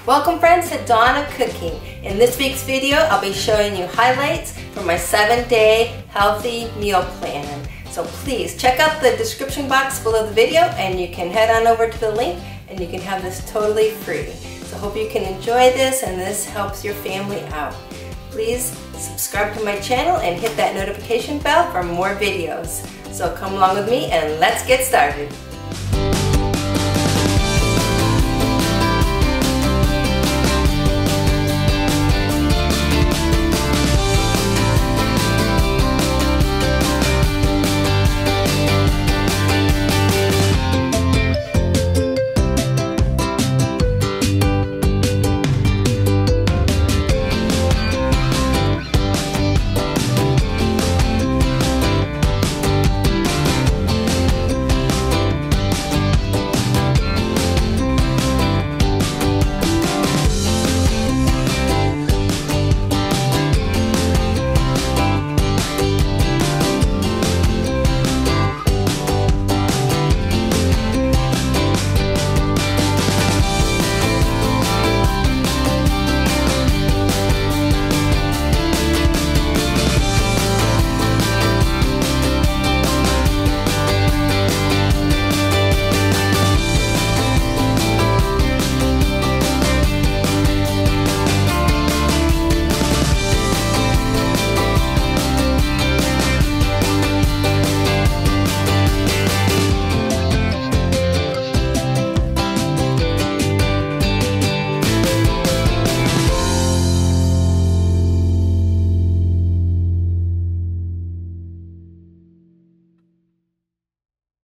Welcome friends to Donna Cooking. In this week's video, I'll be showing you highlights from my 7-day healthy meal plan. So please check out the description box below the video and you can head on over to the link and you can have this totally free. So hope you can enjoy this and this helps your family out. Please subscribe to my channel and hit that notification bell for more videos. So come along with me and let's get started.